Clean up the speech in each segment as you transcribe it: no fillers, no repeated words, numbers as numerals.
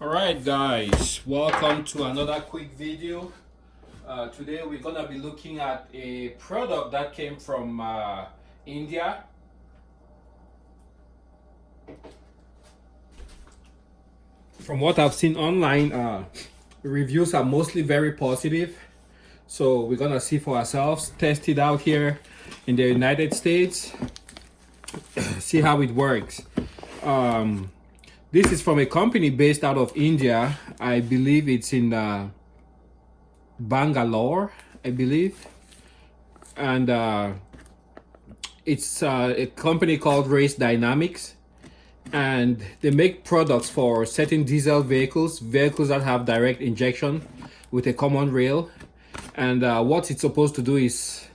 Alright guys, welcome to another quick video. Today we're gonna be looking at a product that came from India. From what I've seen online, reviews are mostly very positive. So we're gonna see for ourselves, test it out here in the United States, see how it works. This is from a company based out of India. I believe it's in Bangalore, I believe. And it's a company called Race Dynamics. And they make products for certain diesel vehicles that have direct injection with a common rail. And what it's supposed to do is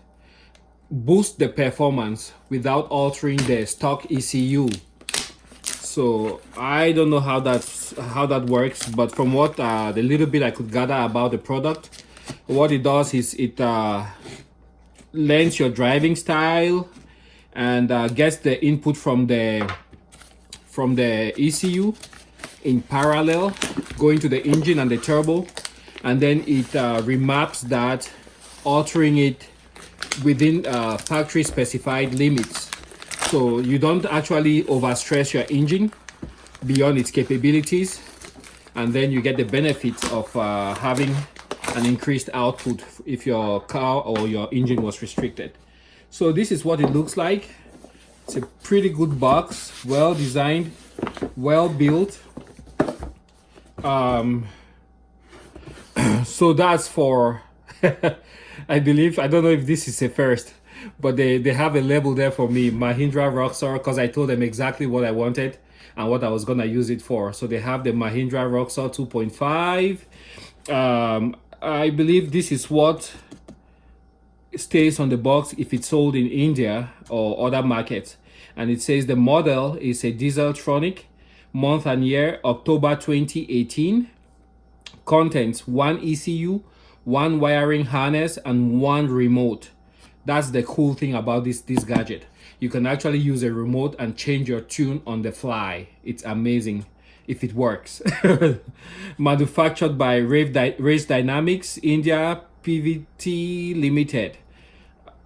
boost the performance without altering the stock ECU. So I don't know how that works, but from what the little bit I could gather about the product, what it does is it learns your driving style and gets the input from the ECU in parallel, going to the engine and the turbo, and then it remaps that, altering it within factory specified limits. So you don't actually overstress your engine beyond its capabilities, and then you get the benefits of having an increased output if your car or your engine was restricted. So this is what it looks like. It's a pretty good box, well designed, well built. So that's for I believe, I don't know if this is a first, but they have a label there for me, Mahindra ROXOR, because I told them exactly what I wanted and what I was gonna use it for. So they have the Mahindra ROXOR 2.5. I believe this is what stays on the box if it's sold in India or other markets. And it says the model is a Dieseltronic, month and year October 2018. Contents: 1 ECU, 1 wiring harness, and 1 remote. That's the cool thing about this gadget. You can actually use a remote and change your tune on the fly. It's amazing if it works. Manufactured by Race Dynamics India PVT Limited.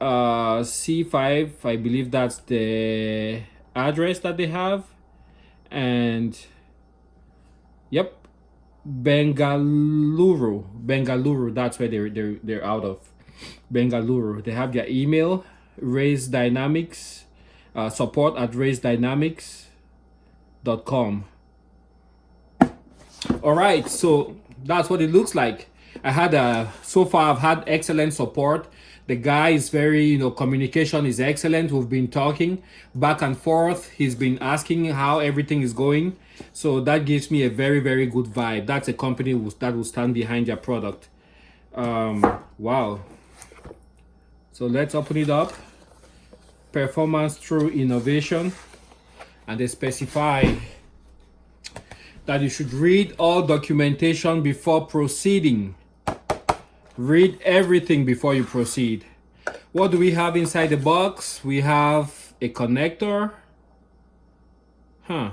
C5, I believe that's the address that they have. And yep, Bengaluru, that's where they're out of. Bengaluru. They have their email, Race Dynamics, support at racedynamics.com. All right, so that's what it looks like. I had so far I've had excellent support. The guy is very, communication is excellent. We've been talking back and forth. He's been asking how everything is going. So that gives me a very, very good vibe. That's a company that will stand behind their product. Wow. So let's open it up. Performance through innovation. And they specify that you should read all documentation before proceeding. Read everything before you proceed. What do we have inside the box? We have a connector. That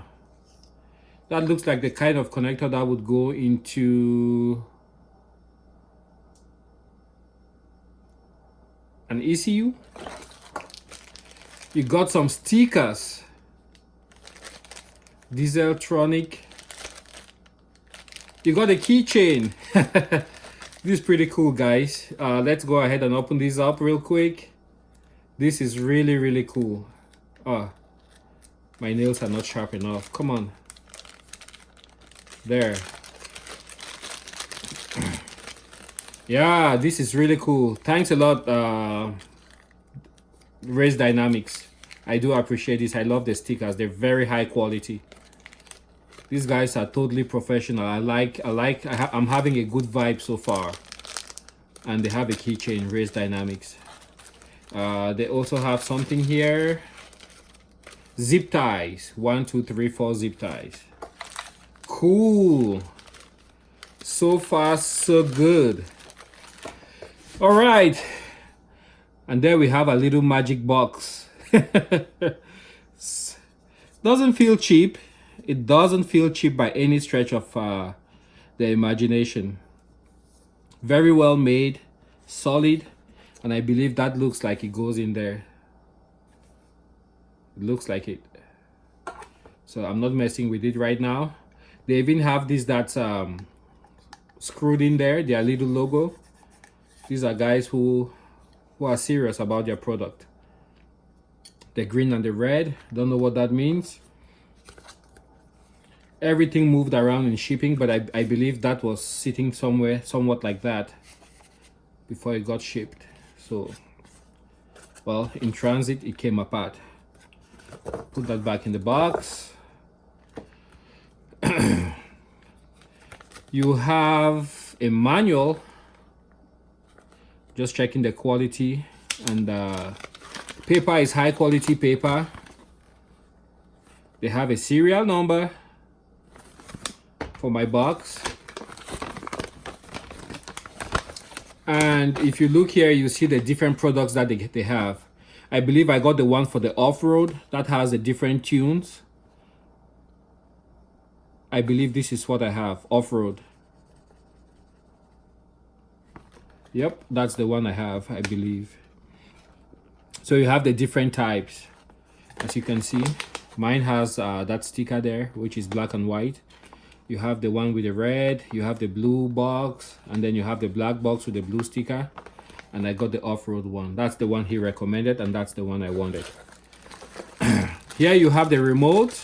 looks like the kind of connector that would go into an ECU. You got some stickers. Dieseltronic. You got a keychain. This is pretty cool, guys. Let's go ahead and open this up real quick. This is really, really cool. Oh, my nails are not sharp enough. Come on. There. Yeah, this is really cool. Thanks a lot, Race Dynamics. I do appreciate this. I love the stickers. They're very high quality. These guys are totally professional. I'm having a good vibe so far. And they have a keychain, Race Dynamics. They also have something here. Zip ties. 1, 2, 3, 4 zip ties. Cool. So far, so good. All right. And there we have a little magic box. Doesn't feel cheap. It doesn't feel cheap by any stretch of the imagination. Very well made, solid, and I believe that looks like it goes in there. It looks like it. So I'm not messing with it right now. They even have this that's screwed in there, their little logo. These are guys who are serious about their product. The green and the red, don't know what that means. Everything moved around in shipping, but I believe that was sitting somewhere somewhat like that before it got shipped. So, well, in transit it came apart. Put that back in the box. You have a manual, just checking the quality, and paper is high quality paper. They have a serial number for my box, and if you look here, you see the different products that they have. I believe I got the one for the off-road that has the different tunes. I believe this is what I have, off-road. Yep, that's the one I have, I believe. So you have the different types. As you can see, mine has that sticker there, which is black and white. You have the one with the red, you have the blue box, and then you have the black box with the blue sticker. And I got the off-road one. That's the one he recommended, and that's the one I wanted. Here you have the remote.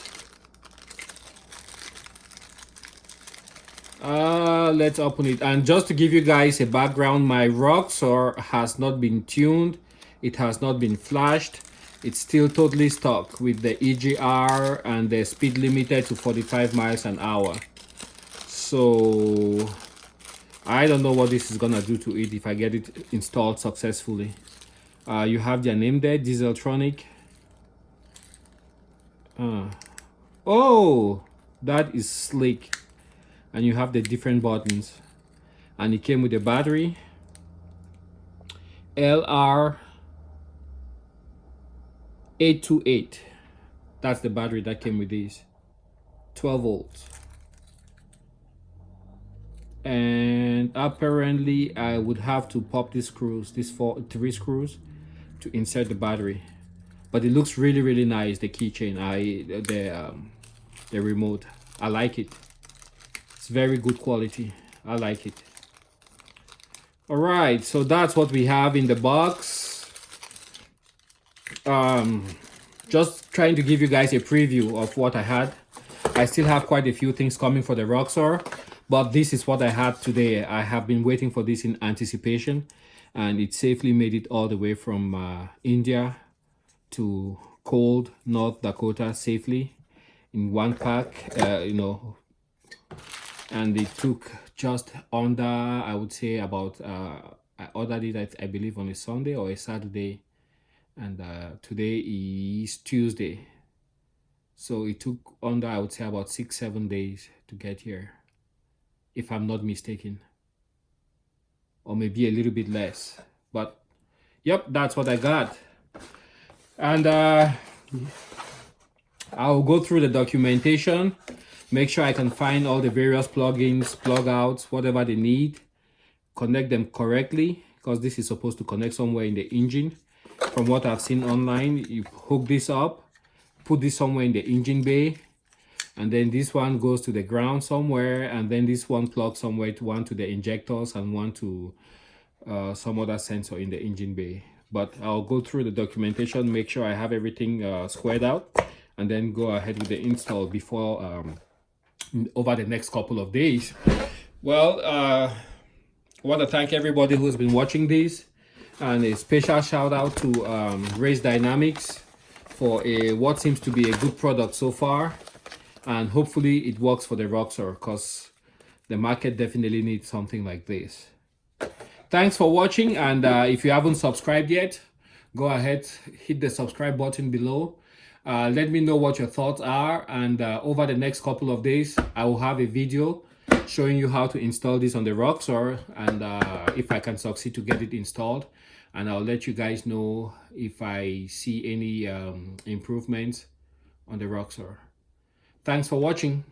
Let's open it. And just to give you guys a background, my ROXOR has not been tuned. It has not been flashed. It's still totally stock with the EGR and the speed limited to 45 miles an hour. So I don't know what this is gonna do to it if I get it installed successfully. You have their name there, Dieseltronic. Oh, that is slick. And you have the different buttons, and it came with a battery, LR828. That's the battery that came with these, 12 volts. And apparently I would have to pop these screws, these three screws, to insert the battery. But it looks really nice, the keychain, the remote. I like it. It's very good quality. I like it. All right, so that's what we have in the box. Just trying to give you guys a preview of what I had. I still have quite a few things coming for the ROXOR, but this is what I had today. I have been waiting for this in anticipation, and it safely made it all the way from India to cold North Dakota safely in one pack, you know. And it took just under, I would say, about I ordered it, I believe, on a Sunday or a Saturday, and today is Tuesday, so it took under, I would say, about 6-7 days to get here, if I'm not mistaken, or maybe a little bit less. But yep, that's what I got. And I'll go through the documentation, make sure I can find all the various plugins, plug outs, whatever they need, connect them correctly, because this is supposed to connect somewhere in the engine. From what I've seen online, you hook this up, put this somewhere in the engine bay, and then this one goes to the ground somewhere, and then this one plugs somewhere, to one to the injectors and one to some other sensor in the engine bay. But I'll go through the documentation, make sure I have everything squared out, and then go ahead with the install before over the next couple of days. Well, I want to thank everybody who's been watching this, and a special shout out to Race Dynamics for what seems to be a good product so far, and hopefully it works for the ROXOR, because the market definitely needs something like this. Thanks for watching, and if you haven't subscribed yet, go ahead, hit the subscribe button below. Let me know what your thoughts are, and over the next couple of days I will have a video showing you how to install this on the ROXOR, and if I can succeed to get it installed, and I'll let you guys know if I see any improvements on the ROXOR. Thanks for watching.